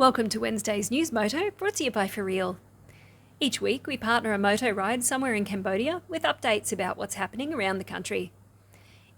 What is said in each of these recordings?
Welcome to Wednesday's News Moto, brought to you by For Riel. Each week we partner a moto ride somewhere in Cambodia with updates about what's happening around the country.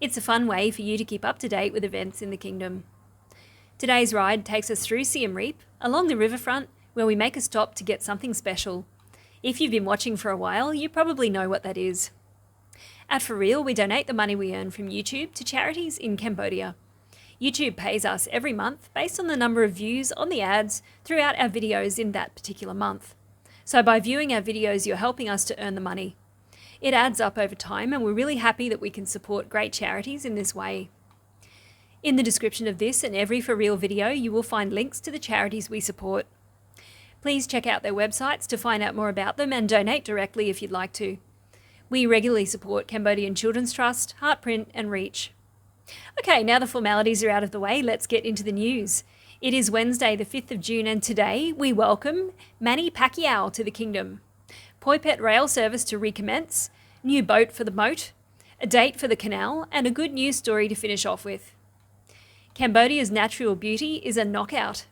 It's a fun way for you to keep up to date with events in the kingdom. Today's ride takes us through Siem Reap, along the riverfront, where we make a stop to get something special. If you've been watching for a while, you probably know what that is. At For Riel, we donate the money we earn from YouTube to charities in Cambodia. YouTube pays us every month based on the number of views on the ads throughout our videos in that particular month. So by viewing our videos, you're helping us to earn the money. It adds up over time, and we're really happy that we can support great charities in this way. In the description of this and every For Riel video, you will find links to the charities we support. Please check out their websites to find out more about them and donate directly if you'd like to. We regularly support Cambodian Children's Trust, Heartprint and Reach. Okay, now the formalities are out of the way, let's get into the news. It is Wednesday the 5th of June and today we welcome Manny Pacquiao to the kingdom. Poipet rail service to recommence, new boat for the moat, a date for the canal and a good news story to finish off with. Cambodia's natural beauty is a knockout.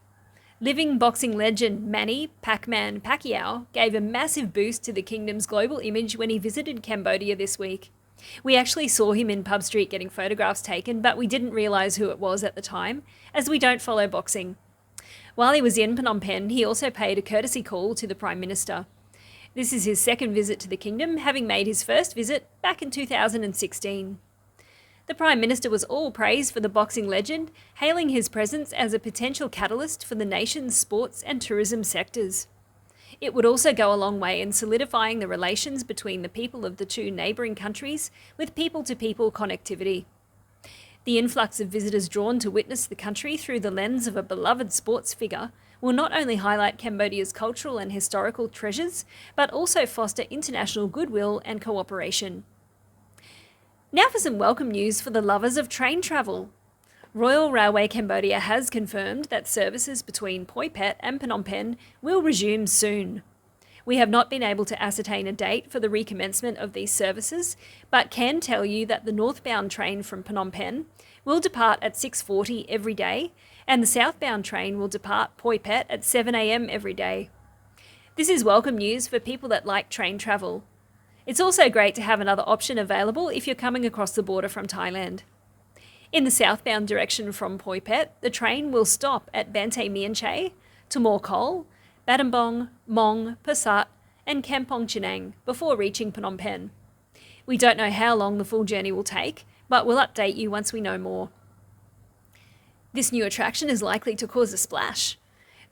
Living boxing legend Manny Pacquiao gave a massive boost to the kingdom's global image when he visited Cambodia this week. We actually saw him in Pub Street getting photographs taken, but we didn't realise who it was at the time, as we don't follow boxing. While he was in Phnom Penh, he also paid a courtesy call to the Prime Minister. This is his second visit to the kingdom, having made his first visit back in 2016. The Prime Minister was all praise for the boxing legend, hailing his presence as a potential catalyst for the nation's sports and tourism sectors. It would also go a long way in solidifying the relations between the people of the two neighbouring countries with people-to-people connectivity. The influx of visitors drawn to witness the country through the lens of a beloved sports figure will not only highlight Cambodia's cultural and historical treasures, but also foster international goodwill and cooperation. Now for some welcome news for the lovers of train travel. Royal Railway Cambodia has confirmed that services between Poipet and Phnom Penh will resume soon. We have not been able to ascertain a date for the recommencement of these services, but can tell you that the northbound train from Phnom Penh will depart at 6:40 every day, and the southbound train will depart Poipet at 7 a.m. every day. This is welcome news for people that like train travel. It's also great to have another option available if you're coming across the border from Thailand. In the southbound direction from Poipet, the train will stop at Bante Mianche, Tumor Kol, Battambong, Mong, Pasat and Kampong Chinang before reaching Phnom Penh. We don't know how long the full journey will take, but we'll update you once we know more. This new attraction is likely to cause a splash.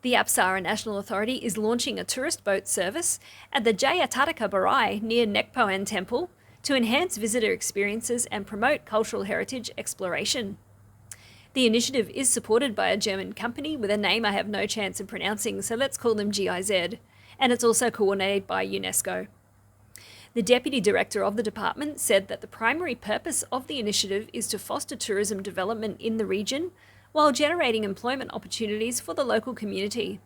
The Apsara National Authority is launching a tourist boat service at the Jayataraka Barai near Nekpoan Temple to enhance visitor experiences and promote cultural heritage exploration. The initiative is supported by a German company with a name I have no chance of pronouncing, so let's call them GIZ, and it's also coordinated by UNESCO. The Deputy Director of the department said that the primary purpose of the initiative is to foster tourism development in the region while generating employment opportunities for the local community.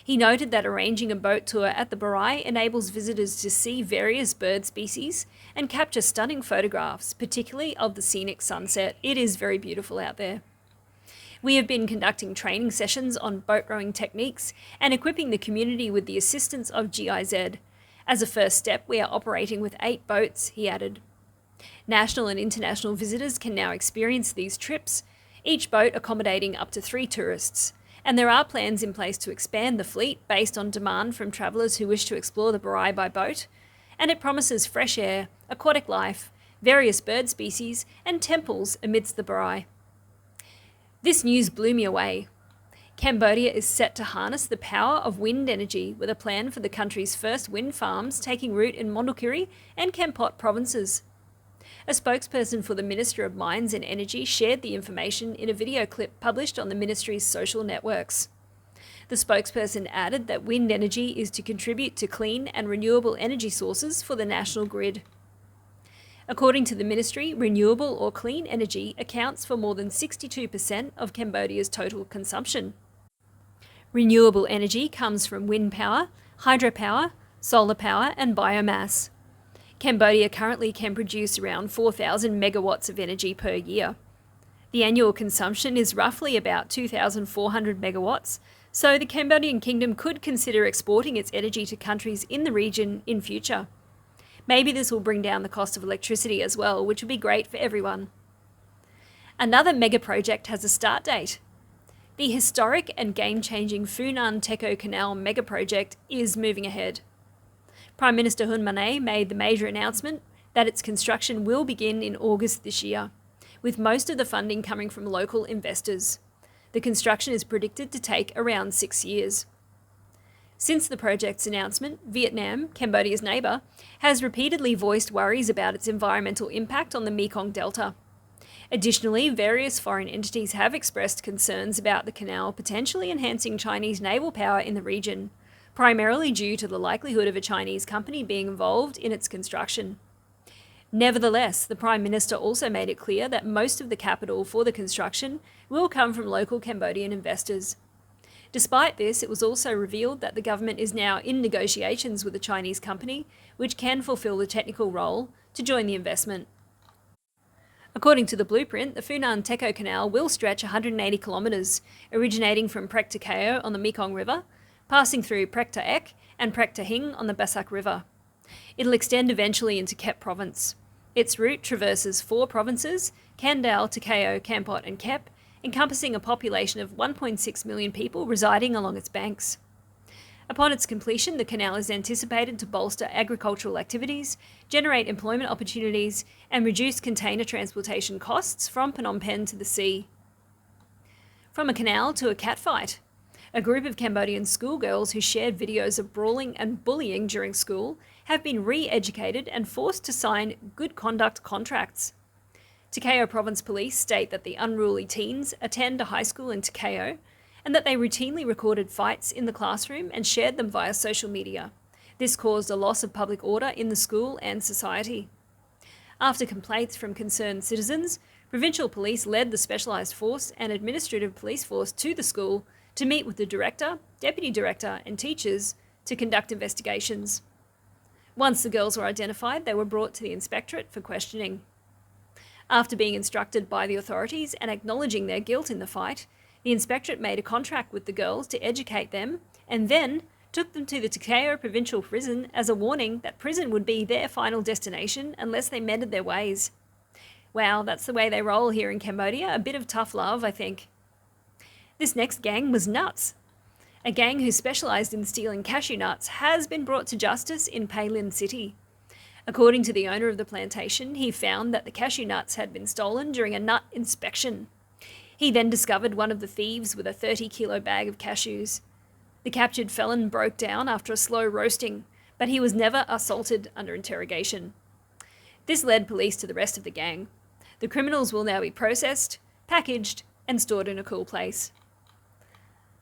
He noted that arranging a boat tour at the Barai enables visitors to see various bird species and capture stunning photographs, particularly of the scenic sunset. It is very beautiful out there. We have been conducting training sessions on boat rowing techniques and equipping the community with the assistance of GIZ. As a first step, we are operating with 8 boats, he added. National and international visitors can now experience these trips, each boat accommodating up to 3 tourists. And there are plans in place to expand the fleet based on demand from travellers who wish to explore the Barai by boat, and it promises fresh air, aquatic life, various bird species, and temples amidst the Barai. This news blew me away. Cambodia is set to harness the power of wind energy with a plan for the country's first wind farms taking root in Mondulkiri and Kampot provinces. A spokesperson for the Minister of Mines and Energy shared the information in a video clip published on the ministry's social networks. The spokesperson added that wind energy is to contribute to clean and renewable energy sources for the national grid. According to the ministry, renewable or clean energy accounts for more than 62% of Cambodia's total consumption. Renewable energy comes from wind power, hydropower, solar power and biomass. Cambodia currently can produce around 4,000 megawatts of energy per year. The annual consumption is roughly about 2,400 megawatts, So the Cambodian kingdom could consider exporting its energy to countries in the region in future. Maybe this will bring down the cost of electricity as well, which would be great for everyone. Another mega project has a start date. The historic and game-changing Funan Techo Canal mega project is moving ahead. Prime Minister Hun Manet made the major announcement that its construction will begin in August this year, with most of the funding coming from local investors. The construction is predicted to take around 6 years. Since the project's announcement, Vietnam, Cambodia's neighbour, has repeatedly voiced worries about its environmental impact on the Mekong Delta. Additionally, various foreign entities have expressed concerns about the canal potentially enhancing Chinese naval power in the region, primarily due to the likelihood of a Chinese company being involved in its construction. Nevertheless, the Prime Minister also made it clear that most of the capital for the construction will come from local Cambodian investors. Despite this, it was also revealed that the government is now in negotiations with a Chinese company which can fulfill the technical role to join the investment. According to the blueprint, the Funan Techo Canal will stretch 180 kilometres, originating from Prek to Kao on the Mekong River, passing through Prek to Ek and Prek to Hing on the Basak River. It'll extend eventually into Kep Province. Its route traverses 4 provinces, Kandal, Takeo, Kampot and Kep, encompassing a population of 1.6 million people residing along its banks. Upon its completion, the canal is anticipated to bolster agricultural activities, generate employment opportunities, and reduce container transportation costs from Phnom Penh to the sea. From a canal to a catfight. A group of Cambodian schoolgirls who shared videos of brawling and bullying during school have been re-educated and forced to sign good conduct contracts. Takeo Province Police state that the unruly teens attend a high school in Takeo and that they routinely recorded fights in the classroom and shared them via social media. This caused a loss of public order in the school and society. After complaints from concerned citizens, provincial police led the specialised force and administrative police force to the school to meet with the director, deputy director and teachers to conduct investigations. Once the girls were identified, they were brought to the inspectorate for questioning. After being instructed by the authorities and acknowledging their guilt in the fight, the inspectorate made a contract with the girls to educate them and then took them to the Takeo Provincial Prison as a warning that prison would be their final destination unless they mended their ways. Wow, that's the way they roll here in Cambodia. A bit of tough love, I think. This next gang was nuts. A gang who specialised in stealing cashew nuts has been brought to justice in Pailin City. According to the owner of the plantation, he found that the cashew nuts had been stolen during a nut inspection. He then discovered one of the thieves with a 30-kilo bag of cashews. The captured felon broke down after a slow roasting, but he was never assaulted under interrogation. This led police to the rest of the gang. The criminals will now be processed, packaged, and stored in a cool place.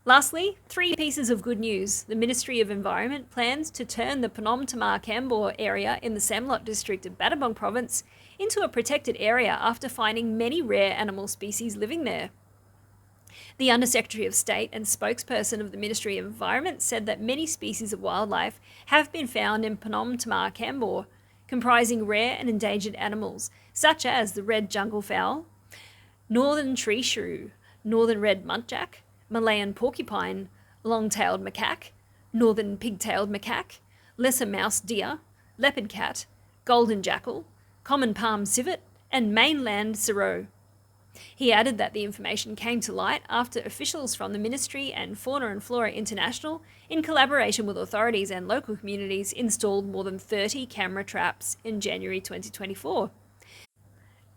Lastly, 3 pieces of good news. The Ministry of Environment plans to turn the Phnom Tamar Kambor area in the Samlot district of Battambang province into a protected area after finding many rare animal species living there. The Undersecretary of State and spokesperson of the Ministry of Environment said that many species of wildlife have been found in Phnom Tamar Kambor, comprising rare and endangered animals such as the red jungle fowl, northern tree shrew, northern red muntjac, Malayan porcupine, long-tailed macaque, northern pig-tailed macaque, lesser mouse deer, leopard cat, golden jackal, common palm civet, and mainland serow. He added that the information came to light after officials from the Ministry and Fauna and Flora International, in collaboration with authorities and local communities, installed more than 30 camera traps in January 2024.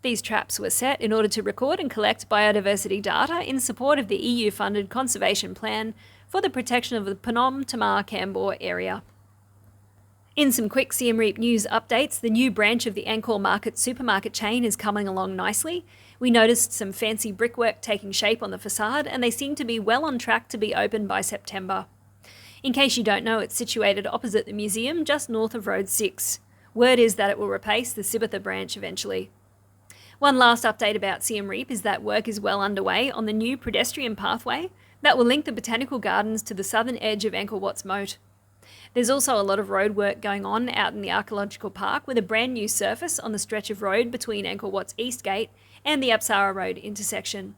These traps were set in order to record and collect biodiversity data in support of the EU-funded conservation plan for the protection of the Phnom Tamar Kambor area. In some quick Siem Reap news updates, the new branch of the Angkor Market supermarket chain is coming along nicely. We noticed some fancy brickwork taking shape on the facade, and they seem to be well on track to be open by September. In case you don't know, it's situated opposite the museum, just north of Road 6. Word is that it will replace the Sibitha branch eventually. One last update about Siem Reap is that work is well underway on the new pedestrian pathway that will link the botanical gardens to the southern edge of Angkor Wat's moat. There's also a lot of road work going on out in the archaeological park with a brand new surface on the stretch of road between Angkor Wat's East Gate and the Apsara Road intersection.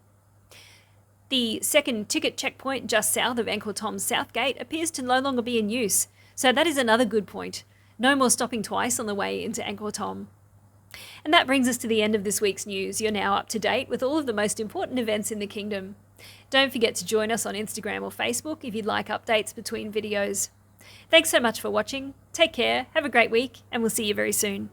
The second ticket checkpoint just south of Angkor Thom's South Gate appears to no longer be in use, so that is another good point. No more stopping twice on the way into Angkor Thom. And that brings us to the end of this week's news. You're now up to date with all of the most important events in the kingdom. Don't forget to join us on Instagram or Facebook if you'd like updates between videos. Thanks so much for watching. Take care, have a great week, and we'll see you very soon.